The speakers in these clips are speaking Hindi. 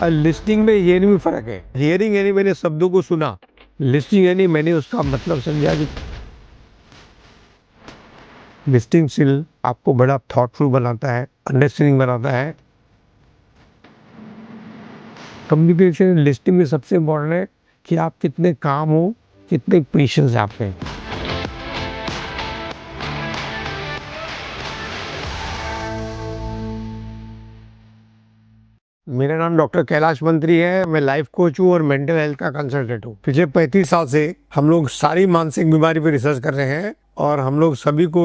लिस्टिंग में हियरिंग में फ़र्क है। हियरिंग यानी मैंने शब्दों को सुना, लिस्टिंग यानी मैंने उसका मतलब समझा। कि लिस्टिंग स्किल आपको बड़ा थॉटफुल बनाता है, अंडरस्टैंडिंग बनाता है। कम्युनिकेशन लिस्टिंग में सबसे इम्पोर्टेंट है कि आप कितने काम हो, कितने पेशेंस आप हैं। मेरा नाम डॉक्टर कैलाश मंत्री है। मैं लाइफ कोच हूँ और मेंटल हेल्थ का कंसल्टेंट हूँ। पिछले 35 साल से हम लोग सारी मानसिक बीमारी पर रिसर्च कर रहे हैं और हम लोग सभी को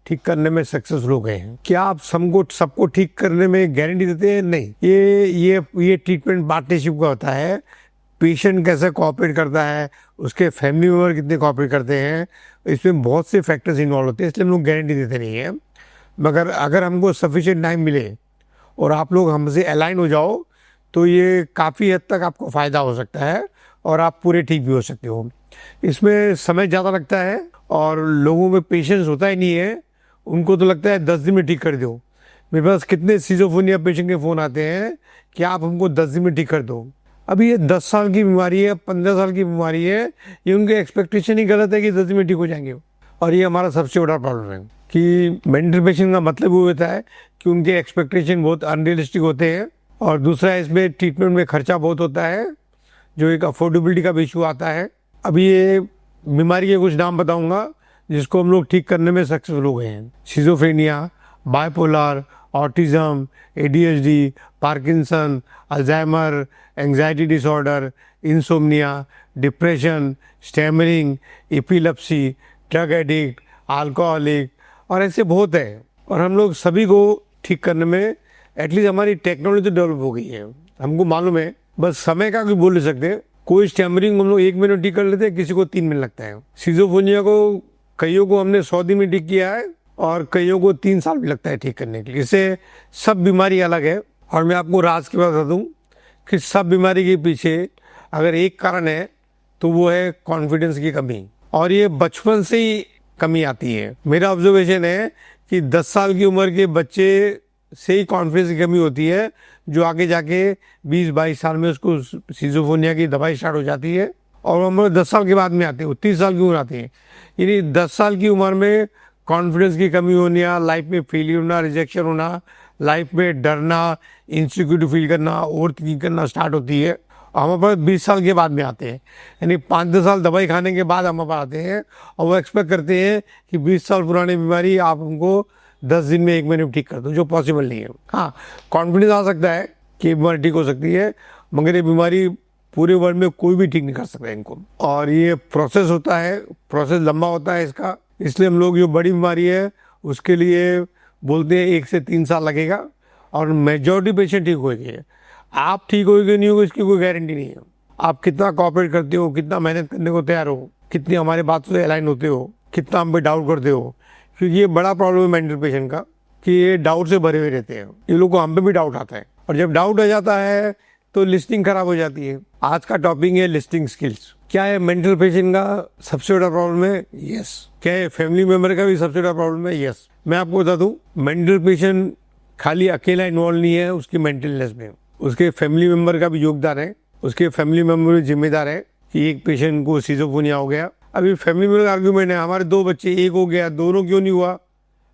ठीक करने में सक्सेसफुल हो गए हैं। क्या आप सबको ठीक करने में गारंटी देते हैं? नहीं। ये ट्रीटमेंट पार्टनरशिप का होता है। पेशेंट कैसे कोऑपरेट करता है, उसके फैमिली मेम्बर कितने कोऑपरेट करते हैं, इसमें बहुत से फैक्टर्स इन्वॉल्व होते हैं, इसलिए हम लोग गारंटी देते नहीं हैं। मगर अगर हमको सफिशिएंट टाइम मिले और आप लोग हमसे अलाइन हो जाओ तो ये काफ़ी हद तक आपको फ़ायदा हो सकता है और आप पूरे ठीक भी हो सकते हो। इसमें समय ज़्यादा लगता है और लोगों में पेशेंस होता ही नहीं है। उनको तो लगता है 10 दिन में ठीक कर दो। मेरे पास कितने सिजोफ्रेनिया पेशेंट के फ़ोन आते हैं कि आप हमको 10 दिन में ठीक कर दो। अभी ये 10 साल की बीमारी है, 15 साल की बीमारी है। ये उनके एक्सपेक्टेशन ही गलत है कि 10 दिन में ठीक हो जाएंगे। और ये हमारा सबसे बड़ा प्रॉब्लम है कि मेंटल पेशेंट का मतलब वो होता है कि उनके एक्सपेक्टेशन बहुत अनरियलिस्टिक होते हैं। और दूसरा, इसमें ट्रीटमेंट में खर्चा बहुत होता है, जो एक अफोर्डेबिलिटी का भी इशू आता है। अभी ये बीमारी के कुछ नाम बताऊंगा जिसको हम लोग ठीक करने में सक्सेसफुल हो गए हैं। Schizophrenia, bipolar, autism, ADHD, Parkinson, Alzheimer, anxiety disorder, insomnia, depression, stammering, epilepsy, drug addict, alcoholic और ऐसे बहुत है। और हम लोग सभी को ठीक करने में एटलीस्ट हमारी टेक्नोलॉजी डेवलप हो गई है। हमको मालूम है, बस समय का कोई बोल नहीं सकते। कोई स्टैमरिंग हम लोग 1 मिनट ठीक कर लेते हैं, किसी को 3 मिनट लगता है। सिजोफ्रेनिया को कईयों को हमने 100 दिन में ठीक किया है और कईयों को 3 साल भी लगता है ठीक करने के लिए। इससे सब बीमारी अलग है। और मैं आपको राज की बात बता दूँ कि सब बीमारी के पीछे अगर एक कारण है तो वो है कॉन्फिडेंस की कमी। और ये बचपन से ही कमी आती है। मेरा ऑब्जर्वेशन है कि 10 साल की उम्र के बच्चे से ही कॉन्फिडेंस की कमी होती है, जो आगे जाके 20-22 साल में उसको सिजोफ्रेनिया की दवाई स्टार्ट हो जाती है। और उम्र 10 साल के बाद में आती है, 30 साल की उम्र आती है। यानी 10 साल की उम्र में कॉन्फिडेंस की कमी होना, लाइफ में फेलियर होना, रिजेक्शन होना, लाइफ में डरना, इनसिक्योरिटी फील करना, ओवर थिंकिंग करना स्टार्ट होती है। हमारे पास 20 साल के बाद में आते हैं, यानी 5-10 साल दवाई खाने के बाद हमारे पास आते हैं और वो एक्सपेक्ट करते हैं कि 20 साल पुरानी बीमारी आप हमको 10 दिन में 1 महीने में ठीक कर दो, जो पॉसिबल नहीं है। हाँ, कॉन्फिडेंस आ सकता है कि बीमारी ठीक हो सकती है, मगर ये बीमारी पूरे वर्ल्ड में कोई भी ठीक नहीं कर सकता इनको। और ये प्रोसेस होता है, प्रोसेस लंबा होता है इसका। इसलिए हम लोग जो बड़ी बीमारी है उसके लिए बोलते हैं 1 से 3 साल लगेगा और मेजॉरिटी पेशेंट ठीक होंगे। आप ठीक होगे नहीं होगे इसकी कोई गारंटी नहीं है। आप कितना कोऑपरेट करते हो, कितना मेहनत करने को तैयार हो, कितनी हमारे बातों से अलाइन होते हो, कितना हम पे डाउट करते हो। क्योंकि ये बड़ा प्रॉब्लम है मेंटल पेशेंट का कि ये डाउट से भरे हुए रहते हैं। ये लोग को हम पे भी डाउट आता है और जब डाउट आ जाता है तो लिस्टिंग खराब हो जाती है। आज का टॉपिक है लिस्टिंग स्किल्स। क्या है मेंटल पेशेंट का सबसे बड़ा प्रॉब्लम है? यस। क्या है फैमिली मेंबर का भी सबसे बड़ा प्रॉब्लम है? यस। मैं आपको बता दूं, मेंटल पेशेंट खाली अकेला इन्वॉल्व नहीं है उसकी मेंटलनेस में, उसके फैमिली मेंबर का भी योगदान है। उसके फैमिली मेंबर भी जिम्मेदार है कि एक पेशेंट को सिजोफ्रेनिया हो गया। अभी फैमिली मेंबर का आर्ग्यूमेंट है, हमारे 2 बच्चे, एक हो गया, दोनों क्यों नहीं हुआ?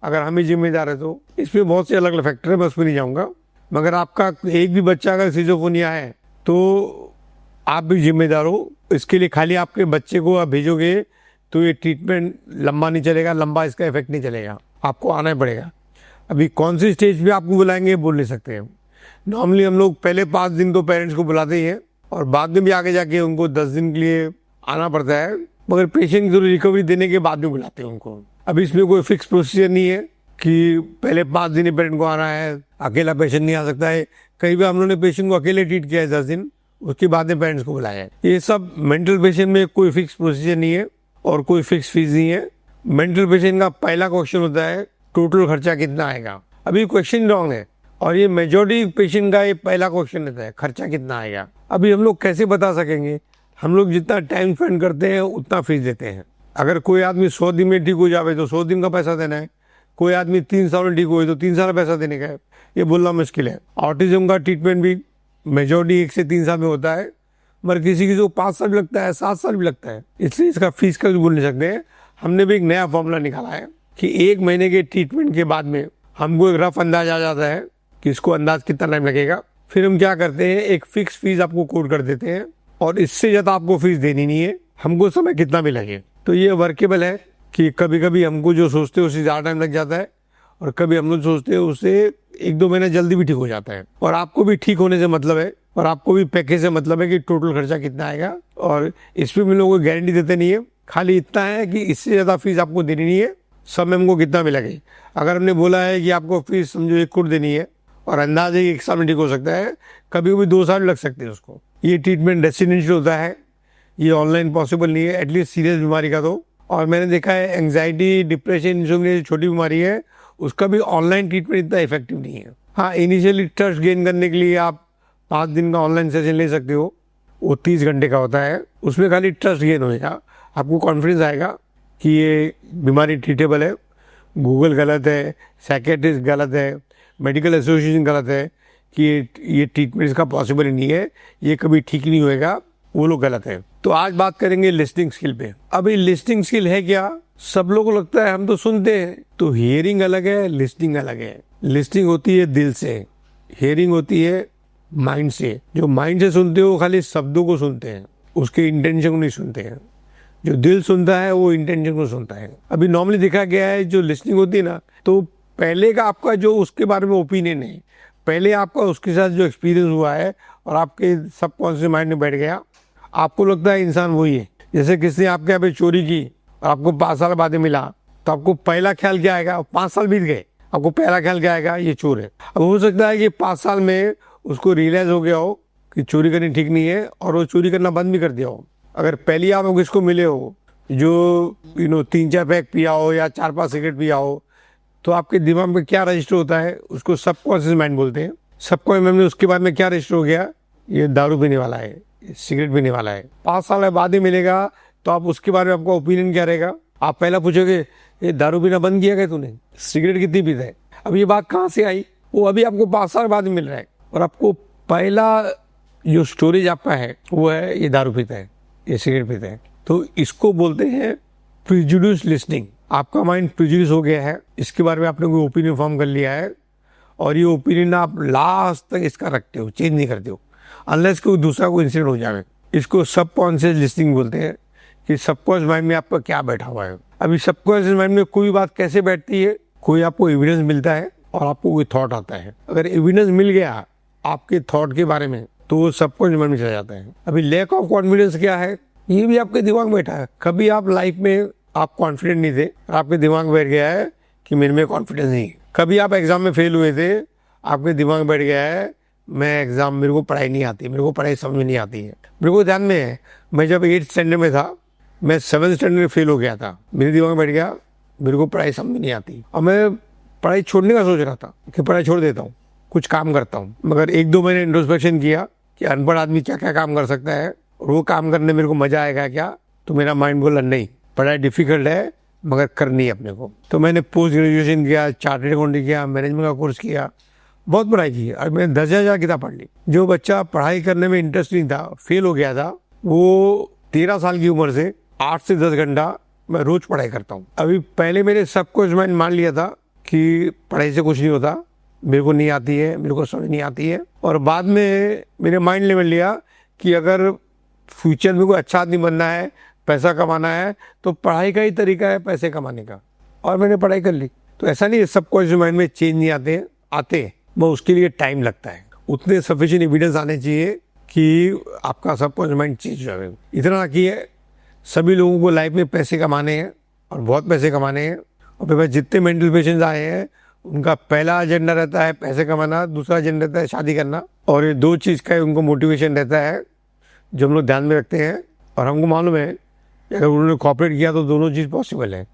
अगर हम ही जिम्मेदार है तो इसमें बहुत से अलग अलग फैक्टर है, मैं उसमें नहीं जाऊँगा। मगर आपका एक भी बच्चा अगर सिजोफ्रेनिया है तो आप भी जिम्मेदार हो। इसके लिए खाली आपके बच्चे को आप भेजोगे तो ये ट्रीटमेंट लंबा नहीं चलेगा, लंबा इसका इफेक्ट नहीं चलेगा, आपको आना ही पड़ेगा। अभी कौन सी स्टेज पे आपको बुलाएंगे बोल नहीं सकते हैं। नॉर्मली हम लोग पहले 5 दिन तो पेरेंट्स को बुलाते ही हैं और बाद में भी आगे जाके उनको 10 दिन के लिए आना पड़ता है, मगर पेशेंट की थोड़ी रिकवरी देने के बाद में बुलाते हैं उनको। अभी इसमें कोई फिक्स प्रोसीजर नहीं है कि पहले 5 दिन ही पेरेंट को आना है, अकेला पेशेंट नहीं आ सकता है। कई बार हम लोगों ने पेशेंट को अकेले ट्रीट किया है 10 दिन, उसके बाद में पेरेंट्स को बुलाया है। ये सब मेंटल पेशेंट में कोई फिक्स प्रोसीजर नहीं है और कोई फिक्स फीस नहीं है। मेंटल पेशेंट का पहला क्वेश्चन होता है टोटल खर्चा कितना आएगा। अभी क्वेश्चन रॉन्ग है और ये मेजॉरिटी पेशेंट का ये पहला क्वेश्चन रहता है, खर्चा कितना आएगा। अभी हम लोग कैसे बता सकेंगे? हम लोग जितना टाइम स्पेंड करते हैं उतना फीस देते हैं। अगर कोई आदमी 100 दिन में ठीक हो जाए तो 100 दिन का पैसा देना है, कोई आदमी 3 साल में ठीक हुए तो 3 साल का पैसा देने का है। ये बोलना मुश्किल है। ऑटिज्म का ट्रीटमेंट भी मेजोरिटी 1 से 3 साल में होता है, मगर किसी किसी को 5 साल भी लगता है, 7 साल भी लगता है। इसलिए इसका फीस का भी बोल नहीं सकते हैं। हमने भी एक नया फॉर्मूला निकाला है कि 1 महीने के ट्रीटमेंट के बाद में हमको एक रफ अंदाज आ जाता है कि इसको अंदाज कितना टाइम लगेगा। फिर हम क्या करते हैं, एक फिक्स फीस आपको कोट कर देते हैं और इससे ज़्यादा आपको फीस देनी नहीं है, हमको समय कितना भी लगे। तो ये वर्केबल है कि कभी कभी हमको जो सोचते हैं उससे ज़्यादा टाइम लग जाता है और कभी हम लोग सोचते हैं उससे 1-2 महीने जल्दी भी ठीक हो जाता है। और आपको भी ठीक होने से मतलब है और आपको भी पैकेज से मतलब है कि टोटल खर्चा कितना आएगा। और इस पर हम लोगों को गारंटी देते नहीं है, खाली इतना है कि इससे ज़्यादा फीस आपको देनी नहीं है, समय हमको कितना भी लगे। अगर हमने बोला है कि आपको फीस समझो 1 करोड़ देनी है और अंदाज है कि 1 साल में ठीक हो सकता है, कभी कभी 2 साल लग सकते हैं उसको। ये ट्रीटमेंट रेसिडेंशियल होता है, ये ऑनलाइन पॉसिबल नहीं है, एटलीस्ट सीरियस बीमारी का तो। और मैंने देखा है एंग्जाइटी, डिप्रेशन, इंसोम्निया छोटी बीमारी है, उसका भी ऑनलाइन ट्रीटमेंट इतना इफेक्टिव नहीं है। हाँ, इनिशियली ट्रस्ट गेन करने के लिए आप 5 दिन का ऑनलाइन सेशन ले सकते हो, वो 30 घंटे का होता है। उसमें खाली ट्रस्ट गेन होगा, आपको कॉन्फिडेंस आएगा कि ये बीमारी ट्रीटेबल है। गूगल गलत है, साइकेट्रिस्ट गलत है, मेडिकल एसोसिएशन गलत है कि ये ट्रीटमेंट इसका पॉसिबल ही नहीं है, ये कभी ठीक नहीं होएगा, वो लोग गलत है। तो आज बात करेंगे लिस्टिंग स्किल पे। अभी लिस्टिंग स्किल है क्या, सब लोगों को लगता है हम तो सुनते हैं। तो हियरिंग अलग है, लिस्टिंग अलग है। लिस्टिंग होती है दिल से, हियरिंग होती है माइंड से। जो माइंड से सुनते हो खाली शब्दों को सुनते हैं, उसके इंटेंशन को नहीं सुनते हैं। जो दिल सुनता है वो इंटेंशन को सुनता है। अभी नॉर्मली देखा गया है जो लिस्टिंग होती है ना, तो पहले का आपका जो उसके बारे में ओपिनियन है, पहले आपका उसके साथ जो एक्सपीरियंस हुआ है और आपके सबकॉन्शियस माइंड में बैठ गया, आपको लगता है इंसान वही है। जैसे किसी ने आपके यहाँ पे चोरी की और आपको 5 साल बाद मिला, तो आपको पहला ख्याल क्या आएगा? 5 साल बीत गए, आपको पहला ख्याल क्या आएगा? ये चोर है। अब हो सकता है कि 5 साल में उसको रियलाइज हो गया हो कि चोरी करनी ठीक नहीं है और वो चोरी करना बंद भी कर दिया हो। अगर पहली आप किसको मिले हो जो 3-4 पैक पिया हो या 4-5 सिगरेट पिया हो, तो आपके दिमाग में क्या रजिस्टर होता है, उसको सबकॉन्शियस माइंड बोलते हैं। सबकॉन्शियस माइंड में उसके बाद में क्या रजिस्टर हो गया, ये दारू पीने वाला है, सिगरेट पीने वाला है। 5 साल बाद ही मिलेगा तो आप उसके बारे में आपका ओपिनियन क्या रहेगा? आप पहला पूछोगे ये दारू पीना बंद किया क्या तूने, सिगरेट कितनी पीता है? अब ये बात कहाँ से आई? वो अभी आपको 5 साल बाद मिल रहा है और आपको पहला जो स्टोरेज आपका है वो है ये दारू पीता है, ये सिगरेट पीता है। तो इसको बोलते हैं प्रिजुडिस लिस्निंग। आपका माइंड प्रिजुडिस हो गया है, इसके बारे में आपने कोई ओपिनियन फॉर्म कर लिया है और ये ओपिनियन आप लास्ट तक इसका रखते हो, चेंज नहीं करते हो अनलेस कोई दूसरा कोई इंसिडेंट हो जाए। इसको सबकॉन्शियस लिस्निंग बोलते हैं कि सबकॉन्शियस माइंड में आपका क्या बैठा हुआ है। अभी सबकॉन्शियस माइंड में कोई बात कैसे बैठती है, कोई आपको एविडेंस मिलता है और आपको कोई थॉट आता है। अगर एविडेंस मिल गया आपके थॉट के बारे में तो वो सबकॉन्शियस माइंड में चला जाता है। अभी लैक ऑफ कॉन्फिडेंस क्या है, ये भी आपके दिमाग में बैठा है। कभी आप लाइफ में आप कॉन्फिडेंट नहीं थे और आपके दिमाग में बैठ गया है कि मेरे में कॉन्फिडेंस नहीं है। कभी आप एग्जाम में फेल हुए थे, आपके दिमाग में बैठ गया है मेरे को पढ़ाई नहीं आती, मेरे को पढ़ाई समझ में नहीं आती है। मेरे को ध्यान में है, मैं जब 8th स्टैंडर्ड में था, मैं 7th स्टैंडर्ड में फेल हो गया था। मेरे दिमाग में बैठ गया मेरे को पढ़ाई समझ में नहीं आती और मैं पढ़ाई छोड़ने का सोच रहा था कि पढ़ाई छोड़ देता हूँ, कुछ काम करता हूँ। मगर 1-2 महीने इंट्रोस्पेक्शन किया कि अनपढ़ आदमी क्या क्या काम कर सकता है और वो काम करने मेरे को मजा आएगा क्या, तो मेरा माइंड बोला नहीं, पढ़ाई डिफिकल्ट है मगर करनी है अपने को। तो मैंने पोस्ट ग्रेजुएशन किया, चार्टर्ड अकाउंटेंट किया, मैनेजमेंट का कोर्स किया, बहुत पढ़ाई की और मैंने 10,000 किताब पढ़ ली। जो बच्चा पढ़ाई करने में इंटरेस्ट नहीं था, फेल हो गया था, वो 13 साल की उम्र से 8 से 10 घंटा मैं रोज पढ़ाई करता हूँ। अभी पहले मेरे सबको माइंड मान लिया था कि पढ़ाई से कुछ नहीं होता, मेरे को नहीं आती है, मेरे को समझ नहीं आती है। और बाद में मेरे माइंड ने लिया कि अगर फ्यूचर में कोई अच्छा आदमी बनना है, पैसा कमाना है, तो पढ़ाई का ही तरीका है पैसे कमाने का, और मैंने पढ़ाई कर ली। तो ऐसा नहीं है सबकॉन्शियस माइंड में चेंज नहीं आते वो उसके लिए टाइम लगता है। उतने सफिशिएंट एविडेंस आने चाहिए कि आपका सबकॉन्शियस माइंड चेंज हो जाए। इतना किए सभी लोगों को लाइफ में पैसे कमाने हैं और बहुत पैसे कमाने हैं। और मेरे पास जितने मेंटल पेशेंट्स आए हैं उनका पहला एजेंडा रहता है पैसे कमाना, दूसरा एजेंडा रहता है शादी करना। और ये 2 चीज़ का उनको मोटिवेशन रहता है जो हम लोग ध्यान में रखते हैं। और हमको मालूम है अगर उन्होंने कॉपरेट किया तो दोनों चीज़ पॉसिबल है,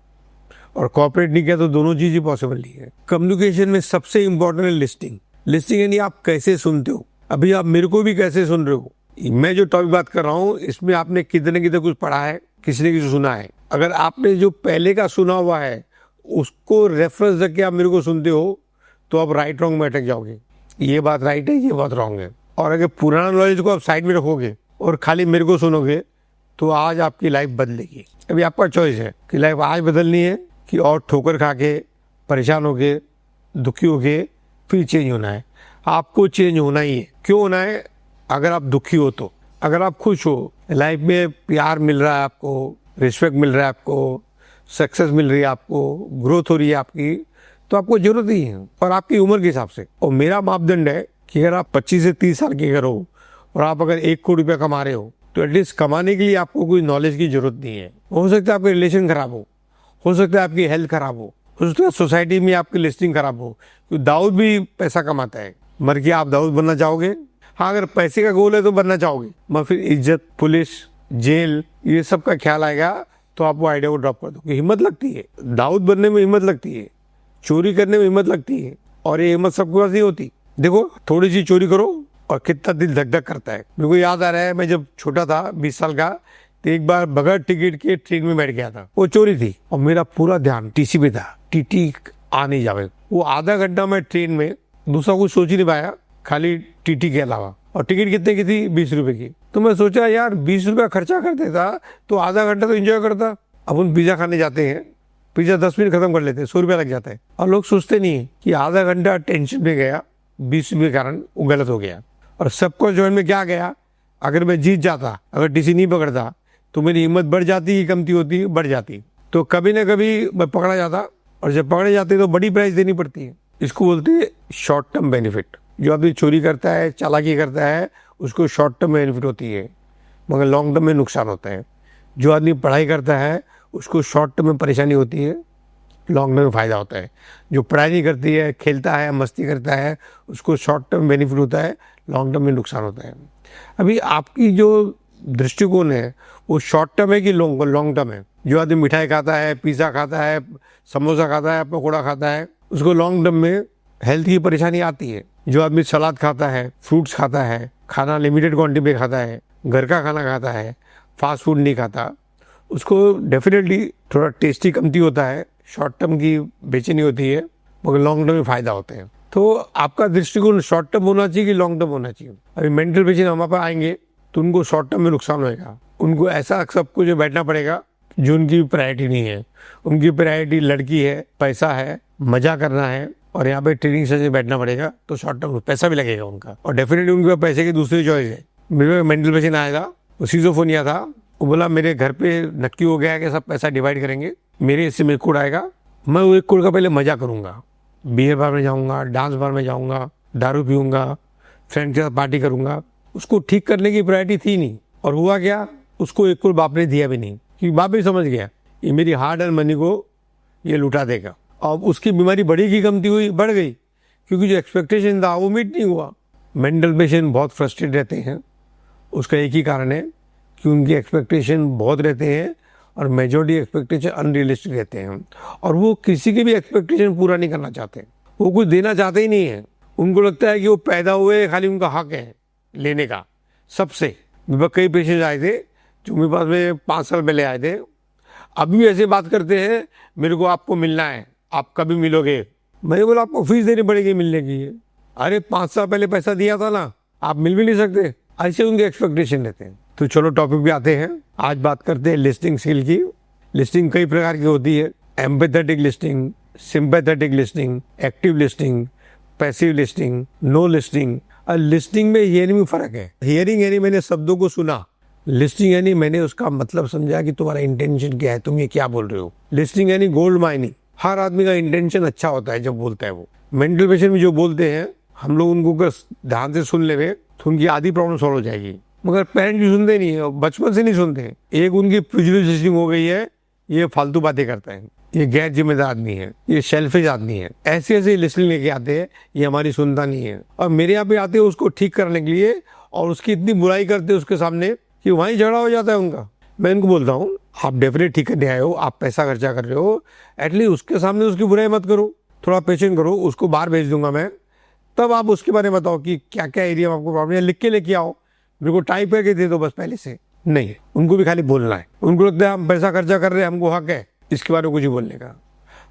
और कॉपरेट नहीं किया तो दोनों चीज़ ही पॉसिबल नहीं है। कम्युनिकेशन में सबसे इंपॉर्टेंट है लिस्टिंग। लिस्टिंग यानी आप कैसे सुनते हो। अभी आप मेरे को भी कैसे सुन रहे हो, मैं जो टॉपिक बात कर रहा हूँ इसमें आपने कितने कितने कुछ पढ़ा है, किसी ने किसी सुना है। अगर आपने जो पहले का सुना हुआ है उसको रेफरेंस रख के आप मेरे को सुनते हो तो आप राइट रॉन्ग में अटक जाओगे। ये बात राइट है, ये बात रॉन्ग है। और अगर पुराना नॉलेज को आप साइड में रखोगे और खाली मेरे को सुनोगे तो आज आपकी लाइफ बदलेगी। अभी आपका चॉइस है कि लाइफ आज बदलनी है कि और ठोकर खा के परेशान होके दुखी होके फिर चेंज होना है। आपको चेंज होना ही है। क्यों होना है? अगर आप दुखी हो तो, अगर आप खुश हो, लाइफ में प्यार मिल रहा है आपको, रिस्पेक्ट मिल रहा है आपको, सक्सेस मिल रही है आपको, ग्रोथ हो रही है आपकी, तो आपको जरूरत ही है और आपकी उम्र के हिसाब से। और मेरा मापदंड है कि अगर आप 25 से 30 साल के अगर हो और आप अगर 1 करोड़ रुपया कमा रहे हो तो एटलीस्ट कमाने के लिए आपको कोई नॉलेज की जरूरत नहीं है। हो सकता है आपके रिलेशन खराब हो सकता है आपकी हेल्थ खराब हो सकता है सोसाइटी में आपकी लिस्टिंग खराब हो। क्योंकि दाऊद भी पैसा कमाता है। मर के आप दाऊद बनना चाहोगे? हाँ, अगर पैसे का गोल है तो बनना चाहोगे, मगर फिर इज्जत, पुलिस, जेल, ये सब का ख्याल आएगा तो आप वो आइडिया को ड्रॉप कर दो। हिम्मत लगती है, दाऊद बनने में हिम्मत लगती है, चोरी करने में हिम्मत लगती है, और ये हिम्मत सबके पास नहीं होती। देखो, थोड़ी सी चोरी करो और कितना दिल धक धक करता है। मेरे को याद आ रहा है, मैं जब छोटा था 20 साल का, तो एक बार बगैर टिकट के ट्रेन में बैठ गया था। वो चोरी थी और मेरा पूरा ध्यान टीसी पे था, टीटी आ नहीं जावे। वो आधा घंटा मैं ट्रेन में दूसरा कुछ सोच ही नहीं पाया, खाली टीटी के अलावा। और टिकट कितने की थी? 20 रुपए की। तो मैं सोचा यार 20 रुपया खर्चा कर देता तो आधा घंटा तो एंजॉय करता। अब हम पिज्जा खाने जाते हैं, पिज्जा 10 मिनट खत्म कर लेते हैं, 100 रुपया लग जाता है। और लोग सोचते नहीं है कि आधा घंटा टेंशन में गया 20 रुपये के कारण, वो गलत हो गया। और सबको जॉइन में क्या गया, अगर मैं जीत जाता, अगर टीसी नहीं पकड़ता तो मेरी हिम्मत बढ़ जाती कि कमती होती? बढ़ जाती। तो कभी ना कभी मैं पकड़ा जाता, और जब पकड़े जाते तो बड़ी प्राइस देनी पड़ती है। इसको बोलते हैं शॉर्ट टर्म बेनिफिट। जो आदमी चोरी करता है, चालाकी करता है, उसको शॉर्ट टर्म बेनिफिट होती है, मगर लॉन्ग टर्म में नुकसान होता है। जो आदमी पढ़ाई करता है उसको शॉर्ट टर्म में परेशानी होती है, लॉन्ग टर्म में फ़ायदा होता है। जो पढ़ाई नहीं करती है, खेलता है, मस्ती करता है, उसको शॉर्ट टर्म बेनिफिट होता है, लॉन्ग टर्म में नुकसान होता है। अभी आपकी जो दृष्टिकोण है वो शॉर्ट टर्म है कि लॉन्ग टर्म है? जो आदमी मिठाई खाता है, पिज़्ज़ा खाता है, समोसा खाता है, पकौड़ा खाता है, उसको लॉन्ग टर्म में हेल्थ की परेशानी आती है। जो आदमी सलाद खाता है, फ्रूट्स खाता है, खाना लिमिटेड क्वांटिटी में खाता है, घर का खाना खाता है, फास्ट फूड नहीं खाता, उसको डेफिनेटली थोड़ा टेस्टी कमती होता है, शॉर्ट टर्म की बेचैनी होती है, मगर लॉन्ग टर्म में फ़ायदा होते हैं। तो आपका दृष्टिकोण शॉर्ट टर्म होना चाहिए कि लॉन्ग टर्म होना चाहिए? अभी मेंटल पेशेंट हमारे पास आएंगे तो उनको शॉर्ट टर्म में नुकसान होएगा। उनको ऐसा सब कुछ बैठना पड़ेगा जो उनकी प्रायोरिटी नहीं है। उनकी प्रायोरिटी लड़की है, पैसा है, मजा करना है, और यहाँ पे ट्रेनिंग से बैठना पड़ेगा, तो शॉर्ट टर्म पैसा भी लगेगा उनका। और डेफिनेटली उनके पास पैसे की दूसरी चॉइस है। मेरे मेंटल पेशेंट आया था, वो सीजोफोनिया था। वो बोला मेरे घर पे नक्की हो गया है कि सब पैसा डिवाइड करेंगे, मेरे हिस्से में 1 करोड़ आएगा, मैं वो 1 करोड़ का पहले मजा करूंगा, बियर बार में जाऊंगा, डांस बार में जाऊंगा, दारू पीऊंगा, फ्रेंड के साथ पार्टी करूंगा। उसको ठीक करने की प्रायोरिटी थी नहीं। और हुआ क्या, उसको 1 करोड़ बाप ने दिया भी नहीं, क्योंकि बाप भी समझ गया ये मेरी हार्ड अर्न मनी को ये लुटा देगा। अब उसकी बीमारी बढ़ी की कमती हुई? बढ़ गई, क्योंकि जो एक्सपेक्टेशन था वो मीट नहीं हुआ। मेंटल पेशेंट बहुत फ्रस्ट्रेट रहते हैं। उसका एक ही कारण है कि उनकी एक्सपेक्टेशन बहुत रहते हैं और मेजॉरिटी एक्सपेक्टेशन अनरियलिस्टिक रहते हैं, और वो किसी की भी एक्सपेक्टेशन पूरा नहीं करना चाहते। वो कुछ देना चाहते ही नहीं है। उनको लगता है कि वो पैदा हुए, खाली उनका हक है लेने का सबसे। मेरे पास कई पेशेंट आए थे जो मेरे पास में 5 साल पहले आए थे, अभी ऐसे बात करते हैं, मेरे को आपको मिलना है, आप कभी मिलोगे? मैंने बोला आपको फीस देनी पड़ेगी मिलने की। अरे 5 साल पहले पैसा दिया था ना, आप मिल भी नहीं सकते। ऐसे उनके एक्सपेक्टेशन रहते हैं। तो चलो टॉपिक पे आते हैं। आज बात करते हैं लिस्टिंग स्किल की। लिस्टिंग कई प्रकार की होती है, empathetic listening, sympathetic listening, active listening, passive listening, no listening. और लिस्टिंग में हियरिंग में फर्क है। हियरिंग यानी मैंने शब्दों को सुना, लिस्टिंग यानी मैंने उसका मतलब समझा कि तुम्हारा इंटेंशन क्या है, तुम ये क्या बोल रहे हो। लिस्टिंग यानी गोल्ड माइनिंग। हर आदमी का इंटेंशन अच्छा होता है जब बोलता है वो। मेंटल पेशेंट में जो बोलते हैं, हम लोग उनको अगर ध्यान से सुन ले तो उनकी आधी प्रॉब्लम सॉल्व हो जाएगी। मगर पेरेंट्स भी सुनते नहीं है, बचपन से नहीं सुनते। एक उनकी प्रिजुडिस हो गई है, ये फालतू बातें करता है, ये गैर जिम्मेदार आदमी है, ये सेल्फिश आदमी है, ऐसे ऐसे लिस्टिंग लेके आते हैं, ये हमारी सुनता नहीं है। और मेरे यहाँ पे आते हैं उसको ठीक करने के लिए, और उसकी इतनी बुराई करते हैं उसके सामने कि वहीं झगड़ा हो जाता है उनका। मैं इनको बोलता हूँ आप डेफिनेट ठीक करने आए हो, आप पैसा खर्चा कर रहे हो, एटलीस्ट उसके सामने उसकी बुराई मत करो, थोड़ा पेशेंट करो, उसको बाहर भेज दूंगा मैं, तब आप उसके बारे में बताओ कि क्या क्या एरिया में आपको प्रॉब्लम है, लिख के लेके आओ, मेरे को टाइप करके दे दो बस पहले से। नहीं, उनको भी खाली बोलना है। उनको लगता है हम पैसा खर्चा कर रहे हैं, हमको हक है इसके बारे में कुछ ही बोलने का।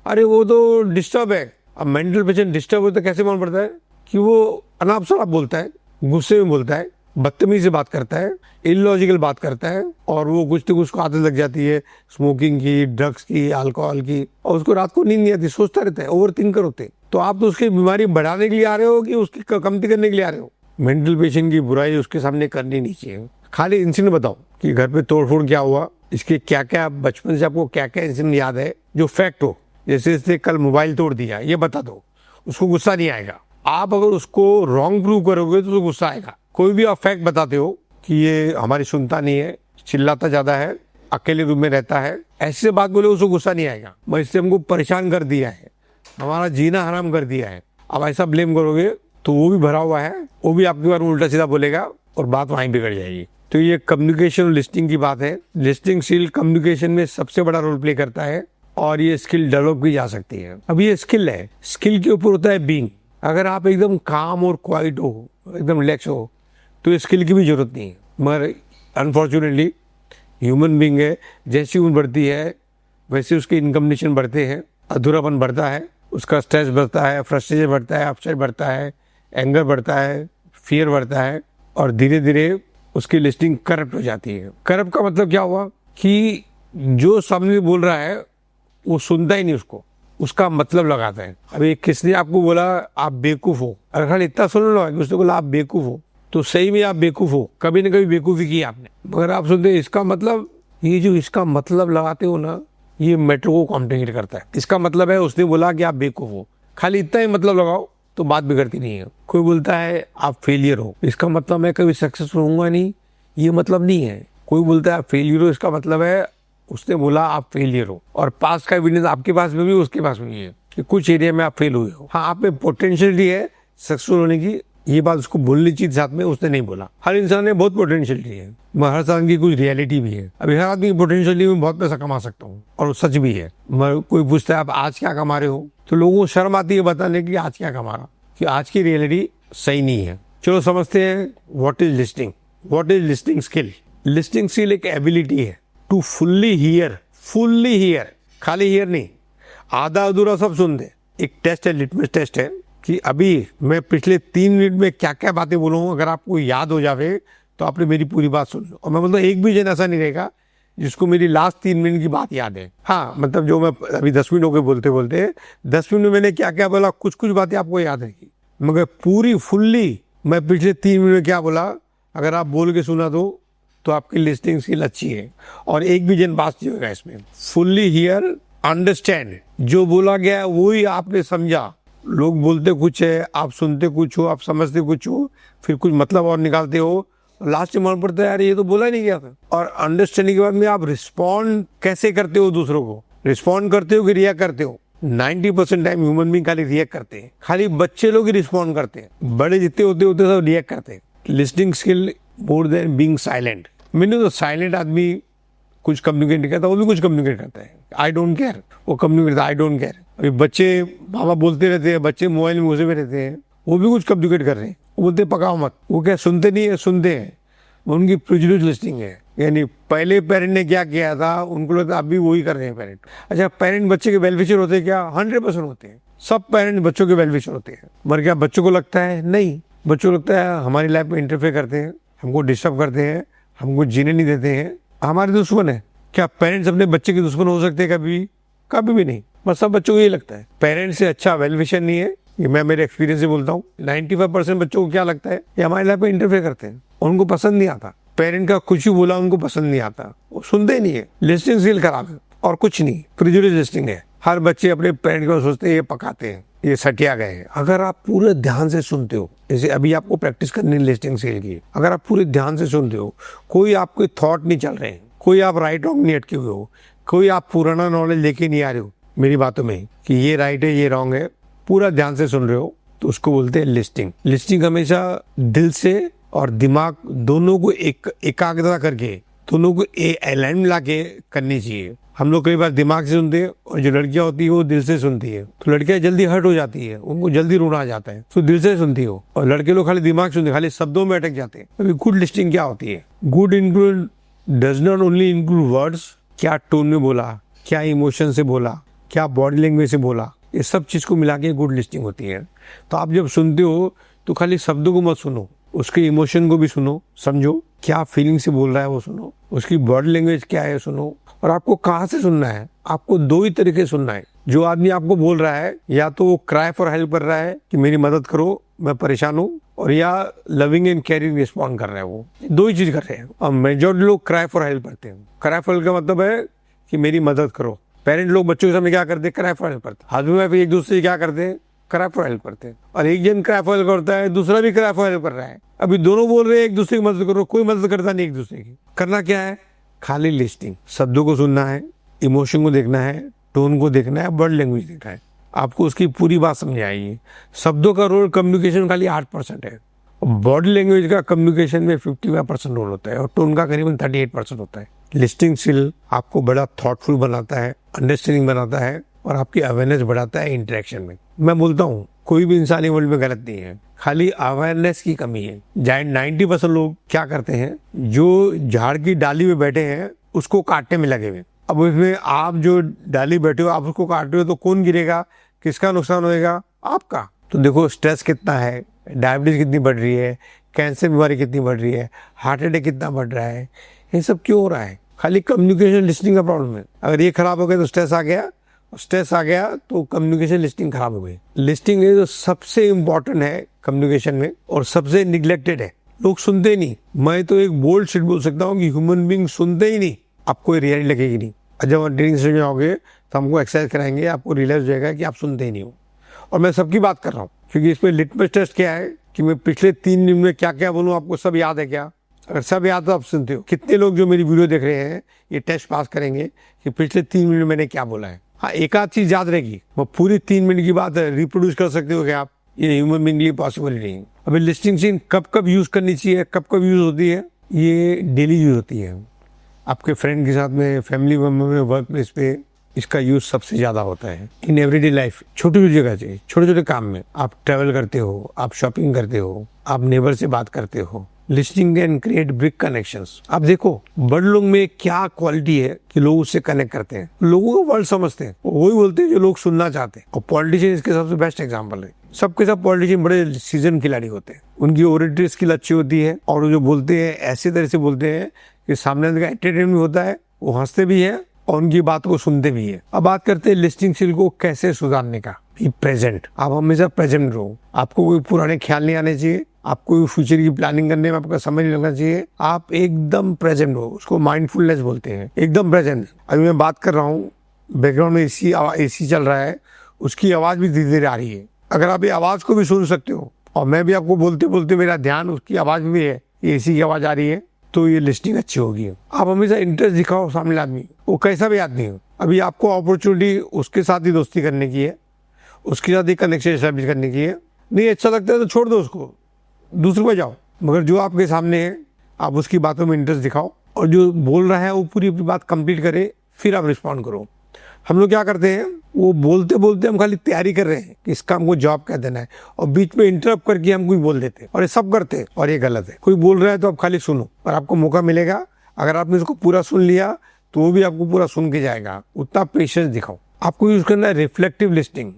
अरे वो तो डिस्टर्ब है। अब मेंटल पेशेंट डिस्टर्ब हो तो कैसे मालूम पड़ता है कि वो अनाप शनाप बोलता है, गुस्से में बोलता है, बदतमीजी से बात करता है, इलॉजिकल बात करता है, और वो कुछ तो कुछ को आदत लग जाती है स्मोकिंग की, ड्रग्स की, अल्कोहल की, और उसको रात को नींद नहीं आती, सोचता रहता है, ओवर थिंकर होते हैं। तो आप तो उसकी बीमारी बढ़ाने के लिए आ रहे हो कि उसकी कमती करने के लिए आ रहे हो? मेंटल पेशेंट की बुराई उसके सामने करनी नहीं चाहिए। खाली इंसिडेंट बताओ कि घर पे तोड़फोड़ क्या हुआ, इसके क्या क्या बचपन से आपको क्या क्या इंसिडेंट याद है जो फैक्ट हो। जैसे इसने कल मोबाइल तोड़ दिया, ये बता दो, उसको गुस्सा नहीं आएगा। आप अगर उसको रॉन्ग प्रूव करोगे तो उसको गुस्सा आएगा। कोई भी आप फैक्ट बताते हो कि ये हमारी सुनता नहीं है, चिल्लाता ज्यादा है, अकेले रूम में रहता है, ऐसे बात बोले उसको गुस्सा नहीं आएगा। मैं इससे हमको परेशान कर दिया है, हमारा जीना हराम कर दिया है, अब ऐसा ब्लेम करोगे तो वो भी भरा हुआ है, वो भी आपके बारे में उल्टा सीधा बोलेगा और बात वहीं बिगड़ जाएगी। तो ये कम्युनिकेशन और लिस्टिंग की बात है। लिस्टिंग स्किल कम्युनिकेशन में सबसे बड़ा रोल प्ले करता है और ये स्किल डेवलप की जा सकती है। अब ये स्किल है, स्किल के ऊपर होता है बीइंग। अगर आप एकदम काम और क्वाइट हो, एकदम रिलैक्स हो, तो स्किल की भी जरूरत नहीं है। मगर अनफॉर्चुनेटली ह्यूमन बीइंग है, जैसी उम्र बढ़ती है वैसे उसके इनकम्प्लीशन बढ़ते हैं, अधूरापन बढ़ता है, उसका स्ट्रेस बढ़ता है, फ्रस्ट्रेशन बढ़ता है, अपसेट बढ़ता है, एंगर बढ़ता है, फियर बढ़ता है, और धीरे धीरे उसकी लिस्टिंग करप्ट हो जाती है। करप्ट का मतलब क्या हुआ कि जो सामने बोल रहा है वो सुनता ही नहीं उसको, उसका मतलब लगाता है। अभी किसने आपको बोला आप बेवकूफ हो, अगर खाली इतना सुन लो कि उसने बोला आप बेवकूफ हो, तो सही में आप बेवकूफ हो, कभी न कभी बेवकूफी की आपने। मगर आप सुनते इसका मतलब, ये जो इसका मतलब लगाते हो ना, ये मैटर को कॉम्प्लिकेट करता है। इसका मतलब है उसने बोला कि आप बेवकूफ हो, खाली इतना ही मतलब लगाओ तो बात बिगड़ती नहीं है। कोई बोलता है आप फेलियर हो, इसका मतलब मैं कभी सक्सेसफुल होऊंगा नहीं, ये मतलब नहीं है। कोई बोलता है आप फेलियर हो, इसका मतलब है उसने बोला आप फेलियर हो, और पास का एविडेंस आपके पास में भी उसके पास में भी है कि कुछ एरिया में आप फेल हुए हो। हाँ, आप में पोटेंशियलिटी है सक्सेसफुल होने की, ये बात उसको बोलनी चाहिए, साथ में उसने नहीं बोला। हर इंसान में बहुत पोटेंशियलिटी है, मगर हर इंसान की कुछ रियलिटी भी है। अभी हर आदमी की पोटेंशियलिटी में बहुत पैसा कमा सकता हूँ, और सच भी है। मगर कोई पूछता है आप आज क्या कमा रहे हो, तो लोगों को शर्म आती है बताने की आज क्या कमा रहा, कि आज की रियलिटी सही नहीं है। चलो समझते हैं what is listing. What is listing skill? Listing skill एक एबिलिटी है टू फुल्ली हियर, खाली हियर नहीं, आधा अधूरा सब सुन दे। एक टेस्ट है, लिटमस टेस्ट है कि अभी मैं पिछले 3 मिनट में क्या क्या बातें बोला हूँ, अगर आपको याद हो जावे तो आपने मेरी पूरी बात सुन लो। और मैं मतलब एक भी जन ऐसा नहीं रहेगा जिसको मेरी लास्ट 3 मिनट की बात याद है। हाँ, मतलब जो मैं अभी 10 मिनट हो गए बोलते बोलते, 10 मिनट में मैंने क्या क्या बोला, कुछ कुछ बातें आपको याद रहेगी, मगर पूरी फुल्ली मैं पिछले 3 मिनट में क्या बोला अगर आप बोल के सुना तो आपकी लिस्टिंग स्किल अच्छी है। और एक भी जन बात नहीं होगा इसमें। फुल्ली हियर, अंडरस्टैंड, जो बोला गया है वही आपने समझा। लोग बोलते कुछ है, आप सुनते कुछ हो, आप समझते कुछ हो, फिर कुछ मतलब और निकालते हो, लास्ट में मालूम पड़ता है यार ये तो बोला ही नहीं गया था। और अंडरस्टैंडिंग के बाद में आप रिस्पॉन्ड कैसे करते हो, दूसरों को रिस्पॉन्ड करते हो कि रिएक्ट करते हो। 90% टाइम ह्यूमन बीइंग खाली रिएक्ट करते हैं, खाली बच्चे लोग ही रिस्पॉन्ड करते हैं, बड़े जितने होते सब रिएक्ट करते हैं। Listing skill more than being silent. मैंने तो साइलेंट आदमी कुछ कम्युनिकेट नहीं करता, वो भी कुछ कम्युनिकेट करता है, आई डोंट केयर, वो कम्युनिकेट करता है, आई डोंट केयर। अभी बच्चे माँ बाप बोलते रहते हैं, बच्चे मोबाइल में घुसे में रहते हैं, वो भी कुछ कम्युनिकेट कर रहे हैं, वो बोलते पकाओ मत, वो क्या सुनते नहीं है, सुनते हैं, उनकी प्रिजुडिस लिस्टिंग है। यानी पहले पेरेंट ने क्या किया था उनको लगता है अभी वही कर रहे हैं पेरेंट। अच्छा, पेरेंट बच्चे के वेलफेयर होते हैं क्या? 100% होते हैं, सब पेरेंट बच्चों के वेलफेयर होते हैं। मगर क्या बच्चों को लगता है? नहीं, बच्चों को लगता है हमारी लाइफ में इंटरफेयर करते हैं, हमको डिस्टर्ब करते हैं, हमको जीने नहीं देते हैं, हमारे दुश्मन है। क्या पेरेंट्स अपने बच्चे के दुश्मन हो सकते हैं? कभी कभी भी नहीं। बस सब बच्चों को ये लगता है पेरेंट्स से अच्छा वेलविशर नहीं है। ये मैं मेरे एक्सपीरियंस से बोलता हूँ। 95% बच्चों को क्या लगता है ये हमारी लाइफ में इंटरफेयर करते हैं, उनको पसंद नहीं आता। पेरेंट का कुछ भी बोला उनको पसंद नहीं आता, वो सुनते ही नहीं है। लिस्टिंग स्किल खराब है और कुछ नहीं, प्रिजुडिस लिस्टिंग है। हर बच्चे अपने पेरेंट को सोचते हैं ये पकाते हैं, ये सटिया गए हैं। अगर आप पूरे ध्यान से सुनते हो, जैसे अभी आपको प्रैक्टिस करनी है लिस्टिंग स्किल की, अगर आप पूरे ध्यान से सुनते हो, कोई आपके थॉट नहीं चल रहे हैं, कोई आप राइट रॉन्ग नहीं अटके हुए हो, कोई आप पुराना नॉलेज लेके नहीं आ रहे हो मेरी बातों में कि ये राइट है ये रॉन्ग है, पूरा ध्यान से सुन रहे हो, तो उसको बोलते हैं लिस्टिंग। लिस्टिंग हमेशा दिल से और दिमाग दोनों को एकाग्रता करके, दोनों को अलाइन ला के करनी चाहिए। हम लोग कई बार दिमाग से सुनते हैं और जो लड़कियां होती है वो दिल से सुनती है, तो लड़कियां जल्दी हर्ट हो जाती है, उनको जल्दी रोना आ जाता है, तो दिल से सुनती हो। और लड़के लोग खाली दिमाग सुनते, खाली शब्दों में अटक जाते हैं। अभी गुड लिस्टिंग क्या होती है? Good include does not only include words, क्या टोन में बोला, क्या इमोशन से बोला, क्या बॉडी लैंग्वेज से बोला, ये सब चीज को मिला के गुड लिस्टिंग होती है। तो आप जब सुनते हो तो खाली शब्दों को मत सुनो, उसके इमोशन को भी सुनो, समझो क्या फीलिंग से बोल रहा है वो सुनो, उसकी बॉडी लैंग्वेज क्या है सुनो। और आपको कहाँ से सुनना है, आपको दो ही तरीके से सुनना है। जो आदमी आपको बोल रहा है या तो वो क्राई फॉर हेल्प कर रहा है कि मेरी मदद करो मैं परेशान हूँ, और या लविंग एंड केयरिंग रिस्पॉन्ड कर रहा है, वो दो ही चीज कर रहे हैं। और मेजॉरिटी लोग क्राई फॉर हेल्प करते हैं। क्राई फॉर हेल्प का मतलब है कि मेरी मदद करो। पेरेंट लोग बच्चों के सामने क्या करते हैं, क्राई फॉर हेल्प करते हैं। हस्बैंड वाइफ एक दूसरे से क्या करते हैं, क्राई फॉर हेल्प करते हैं। और एक जन क्राई फॉर हेल्प करता है, दूसरा भी क्राई फॉर हेल्प कर रहा है। अभी दोनों बोल रहे हैं एक दूसरे की मदद करो, कोई मदद करता नहीं एक दूसरे की। करना क्या है, खाली लिस्टिंग, शब्दों को सुनना है, इमोशन को देखना है, टोन को देखना है, बॉडी लैंग्वेज देखना है, आपको उसकी पूरी बात समझ आएगी। शब्दों का रोल कम्युनिकेशन खाली 8% है, बॉडी लैंग्वेज का कम्युनिकेशन में 55% रोल होता है, और टोन का करीबन 38% होता है। लिस्टिंग स्किल आपको बड़ा थॉटफुल बनाता है, अंडरस्टैंडिंग बनाता है, और आपकी अवेयरनेस बढ़ाता है इंटरेक्शन में। मैं बोलता हूँ कोई भी इंसानी वर्ल्ड में गलत नहीं है, खाली अवेयरनेस की कमी है। 90% लोग क्या करते हैं, जो झाड़ की डाली में बैठे हैं उसको काटने में लगे हुए। अब इसमें आप जो डाली बैठे हो, आप उसको काट रहे हो, तो कौन गिरेगा, किसका नुकसान होएगा, आपका। तो देखो स्ट्रेस कितना है, डायबिटीज कितनी बढ़ रही है, कैंसर बीमारी कितनी बढ़ रही है, हार्ट अटैक कितना बढ़ रहा है, ये सब क्यों हो रहा है, खाली कम्युनिकेशन लिस्टिंग का प्रॉब्लम है। अगर ये खराब हो गया तो स्ट्रेस आ गया, स्ट्रेस आ गया तो कम्युनिकेशन लिस्टिंग खराब हो गई। लिस्टिंग है जो सबसे इम्पोर्टेंट है कम्युनिकेशन में, और सबसे निग्लेक्टेड है, लोग सुनते नहीं। मैं तो एक बोल्ड स्टेट बोल सकता हूँ कि ह्यूमन बींग सुनते ही नहीं, आपको रियलिटी लगेगी नहीं। जब आप ट्रेनिंग सेशन में आओगे तो हमको एक्सरसाइज कराएंगे, आपको रियलाइज हो जाएगा कि आप सुनते ही नहीं हो। और मैं सबकी बात कर रहा हूँ, क्योंकि इसमें लिटमस टेस्ट क्या है कि मैं पिछले 3 दिन में क्या क्या बोलूँ, आपको सब याद है क्या? अगर सब याद तो आप सुनते हो। कितने लोग जो मेरी वीडियो देख रहे हैं ये टेस्ट पास करेंगे कि पिछले 3 मिनट में मैंने क्या बोला है। हाँ, एक आध चीज याद रहेगी, वो पूरी 3 मिनट की बात रिप्रोड्यूस कर सकते हो क्या आप? ये ह्यूमन बीइंग के लिए पॉसिबल नहीं है। अभी लिस्टिंग सीन कब कब यूज करनी चाहिए, कब कब यूज होती है, ये डेली यूज होती है। आपके फ्रेंड के साथ में, फैमिली मेंबर में, वर्क प्लेस पे इसका यूज सबसे ज्यादा होता है। इन एवरीडे लाइफ, छोटी छोटी जगह से, छोटे छोटे काम में, आप ट्रैवल करते हो, आप शॉपिंग करते हो, आप नेबर से बात करते हो। Listing can create big connections. आप देखो बड़े लोग में क्या क्वालिटी है कि लोग उससे कनेक्ट करते हैं, लोगों को वर्ड समझते हैं, वही बोलते हैं जो लोग सुनना चाहते हैं। और पॉलिटिशियन इसके सबसे बेस्ट एग्जाम्पल है। सबके सब पॉलिटिशियन बड़े सीजन खिलाड़ी होते हैं, उनकी ओरेटरी स्किल अच्छी होती है, और वो जो बोलते हैं ऐसी तरह से बोलते हैं कि सामने वाले का एंटरटेनमेंट भी होता है, वो हंसते भी है और उनकी बात को सुनते भी है। अब बात करते हैं लिस्टिंग स्किल को कैसे सुधारने का। बी प्रेजेंट, आप हमेशा प्रेजेंट रहो। आपको कोई पुराने ख्याल नहीं आने चाहिए, आपको फ्यूचर की प्लानिंग करने में आपका समय नहीं लगना चाहिए। आप एकदम प्रेजेंट हो, उसको माइंडफुलनेस बोलते हैं, एकदम प्रेजेंट। अभी मैं बात कर रहा हूँ, बैकग्राउंड में एसी चल रहा है, उसकी आवाज भी धीरे धीरे आ रही है। अगर आप ये आवाज को भी सुन सकते हो, और मैं भी आपको बोलते बोलते मेरा ध्यान उसकी आवाज में भी है, ये एसी की आवाज आ रही है, तो ये लिस्टिंग अच्छी होगी। आप हमेशा इंटरेस्ट दिखाओ सामने आदमी, वो कैसा भी आदमी हो। अभी आपको अपॉर्चुनिटी उसके साथ ही दोस्ती करने की है, उसके साथ ही कनेक्शन एस्टैब्लिश करने की है। नहीं अच्छा लगता है तो छोड़ दो उसको, दूसरे पे जाओ। मगर जो आपके सामने है आप उसकी बातों में इंटरेस्ट दिखाओ, और जो बोल रहा है वो पूरी अपनी बात कंप्लीट करे, फिर आप रिस्पॉन्ड करो। हम लोग क्या करते हैं, वो बोलते बोलते हम खाली तैयारी कर रहे हैं कि इसका हमको जॉब क्या देना है, और बीच में इंटरप्ट करके हम कोई बोल देते हैं, और ये सब करते हैं, और ये गलत है। कोई बोल रहा है तो आप खाली सुनो, और आपको मौका मिलेगा। अगर आपने उसको पूरा सुन लिया तो वो भी आपको पूरा सुन के जाएगा। उतना पेशेंस दिखाओ। आपको यूज करना है रिफ्लेक्टिव लिस्टिंग।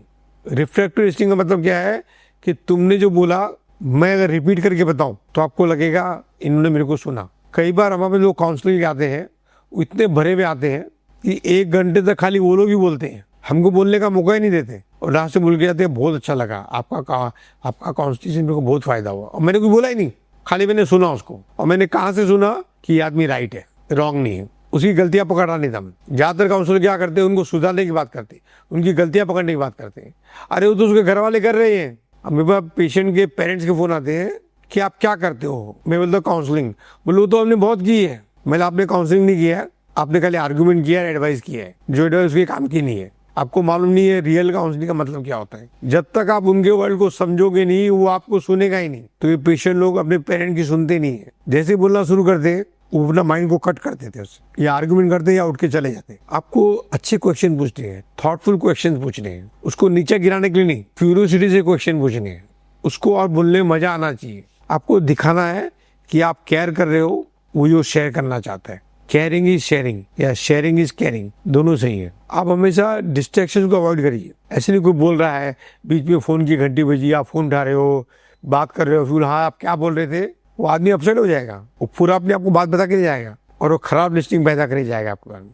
रिफ्लेक्टिव लिस्टिंग का मतलब क्या है कि तुमने जो बोला मैं अगर रिपीट करके बताऊं तो आपको लगेगा इन्होंने मेरे को सुना। कई बार हमारे लोग काउंसलिंग आते हैं, वो इतने भरे हुए आते हैं कि 1 घंटे तक खाली वो लोग ही बोलते हैं, हमको बोलने का मौका ही नहीं देते, और लास्ट से बोल के जाते हैं बहुत अच्छा लगा, आपका काउंसलिंग मेरे को बहुत फायदा हुआ। और मैंने कुछ बोला ही नहीं, खाली मैंने सुना उसको। और मैंने कहाँ से सुना कि ये आदमी राइट है, रॉन्ग नहीं है, उसकी गलतियां पकड़ा नहीं था। ज्यादातर काउंसलर क्या करते हैं, उनको सुधारने की बात करते हैं, उनकी गलतियां पकड़ने की बात करते हैं। अरे वो तो उसके घर वाले कर रहे हैं। अब मेरे पास पेशेंट के पेरेंट्स के फोन आते हैं कि आप क्या करते हो, मैं बोलता हूँ काउंसलिंग। बोलो तो हमने बहुत की है। मैंने आपने काउंसलिंग नहीं किया है, आपने खाली आर्गुमेंट किया है, एडवाइस किया है, जो एडवाइस उसके काम की नहीं है। आपको मालूम नहीं है रियल काउंसलिंग का मतलब क्या होता है। जब तक आप उनके वर्ड को समझोगे नहीं, वो आपको सुनेगा ही नहीं। तो ये पेशेंट लोग अपने पेरेंट की सुनते नहीं है। जैसे बोलना शुरू करते हैं वो अपना माइंड को कट कर देते हैं उससे, या आर्गुमेंट करते हैं या उठ के चले जाते हैं। आपको अच्छे क्वेश्चन पूछने हैं, थॉटफुल क्वेश्चन पूछने हैं, उसको नीचे गिराने के लिए नहीं, क्यूरियोसिटी से क्वेश्चन पूछने हैं, उसको और बोलने में मजा आना चाहिए। आपको दिखाना है कि आप केयर कर रहे हो, वो जो शेयर करना चाहता है। केयरिंग इज शेयरिंग या शेयरिंग इज केयरिंग, दोनों सही है। आप हमेशा डिस्ट्रैक्शन को अवॉइड करिए। ऐसे नहीं कोई बोल रहा है, बीच में फोन की घंटी बजी, आप फोन उठा रहे हो, बात कर रहे हो, फिर हाँ आप क्या बोल रहे थे, वो आदमी अपसेट हो जाएगा, वो पूरा अपने आपको बात बता के जाएगा और वो खराब लिस्टिंग पैदा कर जाएगा आपके बारे में।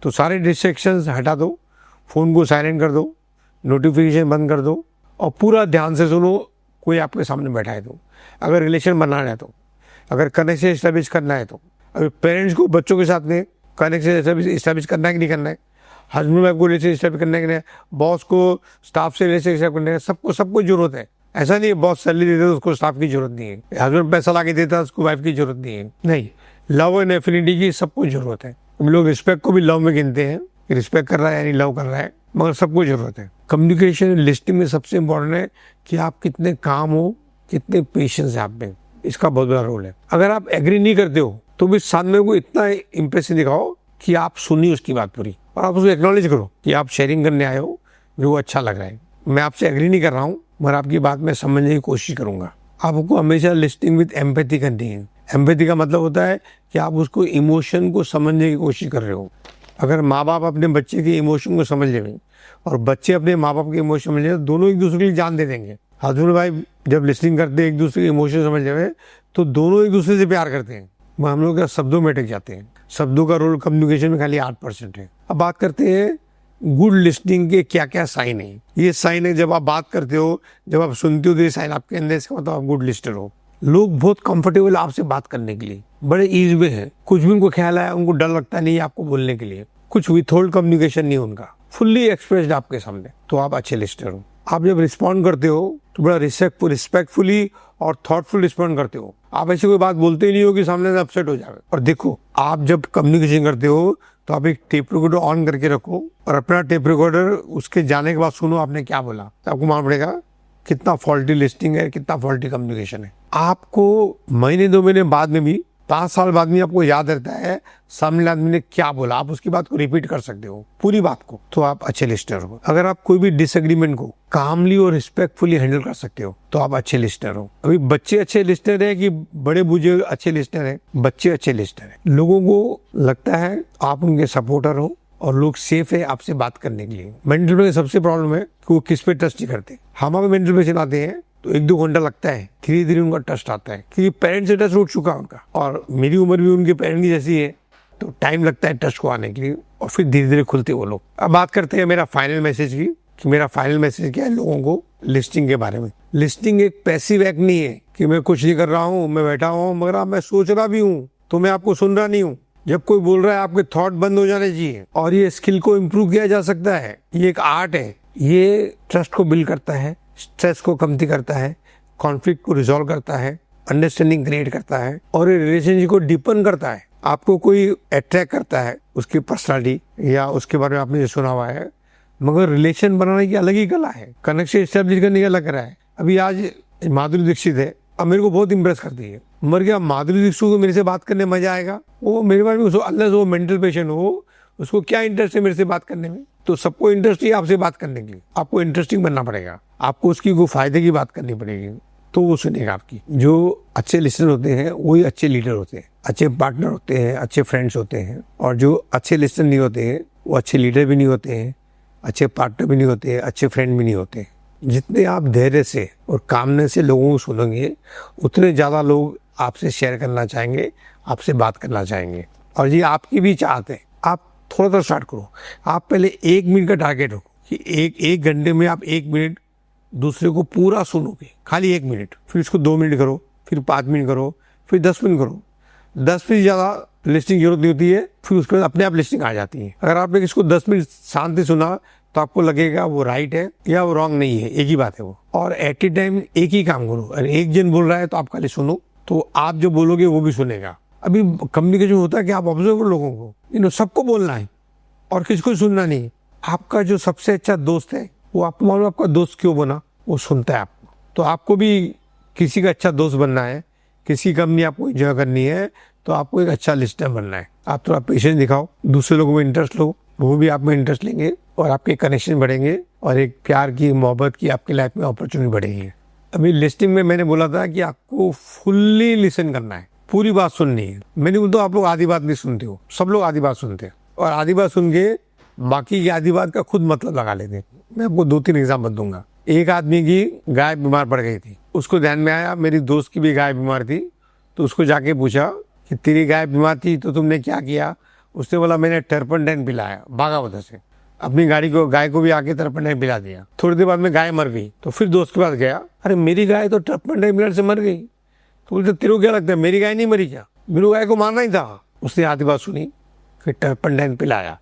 तो सारे डिस्ट्रैक्शंस हटा दो, फ़ोन को साइलेंट कर दो, नोटिफिकेशन बंद कर दो और पूरा ध्यान से सुनो। कोई आपके सामने बैठा है तो, अगर रिलेशन बनाना है तो, अगर कनेक्शन इस्टेब्लिश करना है तो, अगर पेरेंट्स को बच्चों के साथ में कनेक्शन इस्टेब्लिश करना है कि नहीं करना है, हस्बैंड वाइफ को रिलेशन इस्टेब्लिश करना है कि नहीं, बॉस को स्टाफ से रिलेशन इस्टेब्लिश करना है, सबको जरूरत है। ऐसा नहीं है बॉस सैलरी देता है उसको स्टाफ की जरूरत नहीं है, हस्बैंड पैसा ला के देता है उसको वाइफ की जरूरत नहीं है। नहीं, लव एंड एफिनिटी की सबको जरूरत है। हम लोग रिस्पेक्ट को भी लव में गिनते हैं, रिस्पेक्ट कर रहा है यानी लव कर रहा है, मगर सबको जरूरत है। कम्युनिकेशन लिस्टिंग में सबसे इंपॉर्टेंट है कि आप कितने काम हो, कितने पेशेंस है आप में, इसका बहुत बड़ा रोल है। अगर आप एग्री नहीं करते हो तो भी सामने को इतना इंप्रेशन दिखाओ कि आप सुनिए उसकी बात पूरी और आप उसको एक्नॉलेज करो कि आप शेयरिंग करने आए हो, मुझे वो अच्छा लग रहा है, मैं आपसे एग्री नहीं कर रहा हूँ मगर आपकी बात में समझने की कोशिश करूंगा। आपको हमेशा लिस्टिंग विद एम्पैथी करनी है। एम्पैथी का मतलब होता है कि आप उसको इमोशन को समझने की कोशिश कर रहे हो। अगर माँ बाप अपने बच्चे के इमोशन को समझ लेंगे और बच्चे अपने माँ बाप के इमोशन समझ लेंगे, दोनों एक दूसरे के लिए जान दे देंगे। हस्बैंड वाइफ जब लिस्टिंग करते हैं, एक दूसरे के इमोशन समझ लेंगे तो दोनों एक दूसरे से प्यार करते हैं। हम लोग क्या शब्दों में अटक जाते हैं। शब्दों का रोल कम्युनिकेशन में खाली 8% है। अब बात करते हैं गुड लिस्टिंग के क्या क्या साइन है। ये साइन है जब आप बात करते हो, जब आप सुनते हो तो ये साइन आपके अंदर, इसका मतलब आप गुड लिस्टर हो। लोग बहुत कंफर्टेबल आपसे बात करने के लिए, बड़े ईज में है, कुछ भी उनको ख्याल आया उनको डर लगता नहीं आपको बोलने के लिए, कुछ विथहोल्ड कम्युनिकेशन नहीं उनका, फुल्ली एक्सप्रेस्ड आपके सामने, तो आप अच्छे लिस्टर हो। आप जब रिस्पॉन्ड करते हो तो बड़ा रिस्पेक्टफुली और थॉटफुल रिस्पॉन्ड करते हो। आप ऐसी कोई बात बोलते ही नहीं हो कि सामने से अपसेट हो जाए। और देखो, आप जब कम्युनिकेशन करते हो तो आप एक टेप रिकॉर्डर ऑन करके रखो और अपना टेप रिकॉर्डर उसके जाने के बाद सुनो आपने क्या बोला, तो आपको मालूम पड़ेगा कितना फॉल्टी लिस्टिंग है, कितना फॉल्टी कम्युनिकेशन है। आपको महीने 2 महीने बाद में भी, 5 साल बाद में आपको याद रहता है सामने आदमी ने क्या बोला, आप उसकी बात को रिपीट कर सकते हो पूरी बात को, तो आप अच्छे लिस्टर हो। अगर आप कोई भी डिसएग्रीमेंट को कामली और रिस्पेक्टफुली हैंडल कर सकते हो तो आप अच्छे लिस्टर हो। अभी बच्चे अच्छे लिस्टर है कि बड़े बुजुर्ग अच्छे लिस्टर है? बच्चे अच्छे लिस्टर है। लोगों को लगता है आप उनके सपोर्टर हो और लोग सेफ है आपसे बात करने के लिए। मेंटल में सबसे प्रॉब्लम है कि वो किस पे ट्रस्ट नहीं करते। हम अगर मेंटल पेशेंट आते हैं तो 1-2 घंटा लगता है, धीरे धीरे उनका ट्रस्ट आता है क्योंकि पेरेंट्स से ट्रस्ट उठ चुका है उनका, और मेरी उम्र भी उनके पेरेंट की जैसी है, तो टाइम लगता है ट्रस्ट को आने के लिए और फिर धीरे धीरे खुलते वो लोग। अब बात करते हैं मेरा फाइनल मैसेज की, कि मेरा फाइनल मैसेज क्या है लोगों को लिस्टिंग के बारे में। लिस्टिंग एक पैसिव एक्ट नहीं है कि मैं कुछ नहीं कर रहा हूँ, मैं बैठा हूँ, मगर मैं सोच रहा भी हूँ तो मैं आपको सुन रहा नहीं हूँ। जब कोई बोल रहा है आपके थॉट बंद हो जाने चाहिए, और ये स्किल को इम्प्रूव किया जा सकता है। ये एक आर्ट है, ये ट्रस्ट को बिल्ड करता है, स्ट्रेस को कमती करता है, कॉन्फ्लिक्ट को रिजॉल्व करता है, अंडरस्टैंडिंग क्रिएट करता है और ये रिलेशनशिप को डीपन करता है। आपको कोई अट्रैक्ट करता है उसकी पर्सनालिटी या उसके बारे में आपने जो सुना हुआ है, मगर रिलेशन बनाने की अलग ही कला है, कनेक्शन एस्टेब्लिश करने की अलग कला है। अभी आज माधुरी दीक्षित है, अब मेरे को बहुत इंप्रेस करती है, मगर क्या माधुरी दीक्षित को मेरे से बात करने मजा आएगा? वो मेरे बारे में अल्लाह वो मेंटल पेशेंट हो, उसको क्या इंटरेस्ट है मेरे से बात करने में? तो सबको इंटरेस्ट है आपसे बात करने के लिए, आपको इंटरेस्टिंग बनना पड़ेगा, आपको उसकी कोई फायदे की बात करनी पड़ेगी तो वो सुनेगा आपकी। जो अच्छे लिस्टर होते हैं वही अच्छे लीडर होते हैं, अच्छे पार्टनर होते हैं, अच्छे फ्रेंड्स होते हैं। और जो अच्छे लिस्टर नहीं होते हैं वो अच्छे लीडर भी नहीं होते हैं, अच्छे पार्टनर भी नहीं होते हैं, अच्छे फ्रेंड भी नहीं होते हैं। जितने आप धैर्य से और कामने से लोगों को सुनेंगे उतने ज़्यादा लोग आपसे शेयर करना चाहेंगे, आपसे बात करना चाहेंगे। और ये आपकी भी चाहते हैं। आप थोड़ा सा स्टार्ट करो, आप पहले 1 मिनट का टारगेट रखो कि एक घंटे में आप 1 मिनट दूसरे को पूरा सुनोगे, खाली 1 मिनट, फिर इसको 2 मिनट करो, फिर 5 मिनट करो, फिर 10 मिनट करो। 10 मिनट ज़्यादा लिस्टिंग की जरूरत नहीं होती है, फिर उसके बाद अपने आप लिस्टिंग आ जाती है। अगर आपने इसको 10 मिनट शांति सुना तो आपको लगेगा वो राइट है या वो रॉन्ग नहीं है, एक ही बात है वो। और एट ए टाइम एक ही काम करो। अगर एक जन बोल रहा है तो आप खाली सुनो, तो आप जो बोलोगे वो भी सुनेगा। अभी कम्युनिकेशन होता है कि आप ऑब्जर्व करो लोगों को, सबको बोलना है और किसको सुनना नहीं। आपका जो सबसे अच्छा दोस्त है वो आपको मालूम आपका दोस्त क्यों बना, वो सुनता है आपको। तो आपको भी किसी का अच्छा दोस्त बनना है, किसी कंपनी आपको एंजॉय करनी है तो आपको एक अच्छा लिस्टर बनना है। आप थोड़ा पेशेंस दिखाओ, दूसरे लोगों में इंटरेस्ट लो, वो भी आप में इंटरेस्ट लेंगे और आपके कनेक्शन बढ़ेंगे और एक प्यार की, मोहब्बत की आपकी लाइफ में अपॉर्चुनिटी बढ़ेगी। अभी लिस्टिंग में मैंने बोला था कि आपको फुल्ली लिसन करना है, पूरी बात सुननी है। मैंने बोलता आप लोग आधी बात नहीं सुनते हो, सब लोग आधी बात सुनते हैं और आधी बात सुन के बाकी की आधी बात का खुद मतलब लगा लेते हैं। मैं आपको 2-3 एग्जाम्पल दूंगा। एक आदमी की गाय बीमार पड़ गई थी, उसको ध्यान में आया मेरी दोस्त की भी गाय बीमार थी, तो उसको जाके पूछा कि तेरी गाय बीमार थी तो तुमने क्या किया। उसने बोला मैंने टर्पनटाइन पिलाया भागावत से, अपनी गाय को भी आके टर्पनटाइन पिला दिया। थोड़ी देर बाद में गाय मर गई, तो फिर दोस्त के पास गया, अरे मेरी गाय तो टर्पनटाइन पिलाने से मर गई। तो बोलते तेरे को क्या लगता है मेरी गाय नहीं मरी क्या, मेरी गाय को मारना ही था। उसने आधी बात सुनी, फिर टर्पनटाइन पिलाया।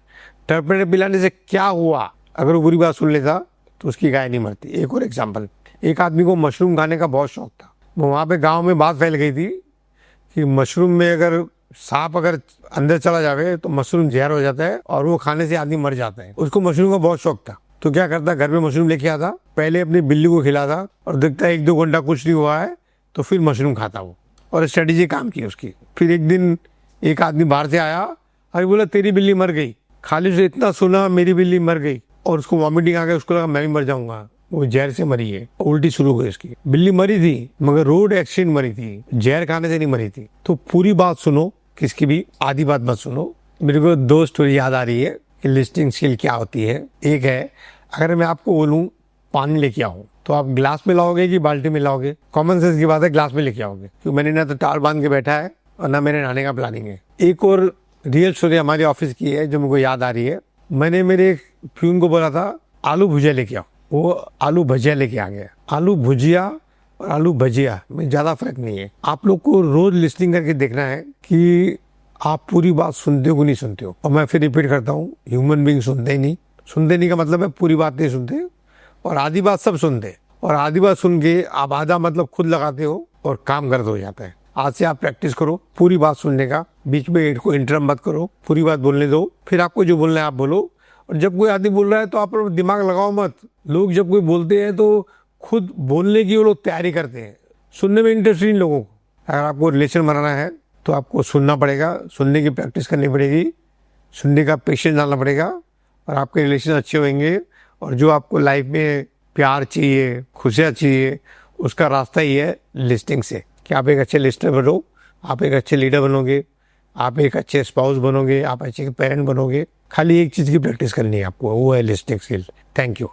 टर्पनटाइन पिलाने से क्या हुआ, अगर वो बुरी बात सुन लेता तो उसकी गाय नहीं मरती। एक और एग्जाम्पल, एक आदमी को मशरूम खाने का बहुत शौक था। वहाँ पे गाँव में बात फैल गई थी कि मशरूम में अगर सांप अगर अंदर चला जावे तो मशरूम जहर हो जाता है और वो खाने से आदमी मर जाता है। उसको मशरूम का बहुत शौक था, तो क्या करता, घर में मशरूम लेके आता, पहले अपनी बिल्ली को खिलाता और देखता 1-2 घंटा कुछ नहीं हुआ है तो फिर मशरूम खाता वो, और स्ट्रेटेजी काम की उसकी। फिर एक दिन एक आदमी बाहर से आया, अरे बोला तेरी बिल्ली मर गई। खाली से इतना सुना मेरी बिल्ली मर गई और उसको वॉमिटिंग आ गई, उसको लगा मैं भी मर जाऊंगा, वो जहर से मरी है। उल्टी शुरू हुई उसकी। बिल्ली मरी थी मगर रोड एक्सीडेंट मरी थी, जहर खाने से नहीं मरी थी। तो पूरी बात सुनो, किसकी भी आधी बात मत सुनो। मेरे को 2 स्टोरी याद आ रही है कि लिस्टिंग स्किल क्या होती है। एक है, अगर मैं आपको बोलूं पानी लेके आओ तो आप ग्लास में लाओगे कि बाल्टी में लाओगे? कॉमन सेंस की बात है, ग्लास में लेके आओगे, क्योंकि मैंने ना तो टाल बांध के बैठा है और ना मेरे नहाने का प्लानिंग है। एक और रियल स्टोरी हमारे ऑफिस की है जो मुझे याद आ रही है। मैंने मेरे फ्यून को बोला था आलू भुजिया लेके आओ, वो आलू भजिया लेके आ गया। आलू भुजिया और आलू भजिया में ज़्यादा फर्क नहीं है। आप लोग को रोज लिस्टिंग करके देखना है कि आप पूरी बात सुनते हो कि नहीं सुनते हो। और मैं फिर रिपीट करता हूँ, ह्यूमन बीइंग सुनते नहीं का मतलब है पूरी बात नहीं सुनते, और आधी बात सब सुनते, और आधी बात सुन के आप आधा मतलब खुद लगाते हो और काम गलत हो जाता है। आज से आप प्रैक्टिस करो पूरी बात सुनने का, बीच में को इंटरप्ट मत करो, पूरी बात बोलने दो, फिर आपको जो बोलना है आप बोलो। और जब कोई आदमी बोल रहा है तो आप दिमाग लगाओ मत। लोग जब कोई बोलते हैं तो खुद बोलने की वो लोग तैयारी करते हैं, सुनने में इंटरेस्ट नहीं लोगों को। अगर आपको रिलेशन बनाना है तो आपको सुनना पड़ेगा, सुनने की प्रैक्टिस करनी पड़ेगी, सुनने का पेशेंस डालना पड़ेगा, और आपके रिलेशन अच्छे होंगे। और जो आपको लाइफ में प्यार चाहिए, खुशियाँ चाहिए, उसका रास्ता ही है लिस्टिंग से, कि आप एक अच्छे लिस्टर बनो, आप एक अच्छे लीडर बनोगे, आप एक अच्छे स्पाउस बनोगे, आप अच्छे पेरेंट बनोगे। खाली एक चीज़ की प्रैक्टिस करनी है आपको, वो है लिस्टिंग स्किल। Thank you.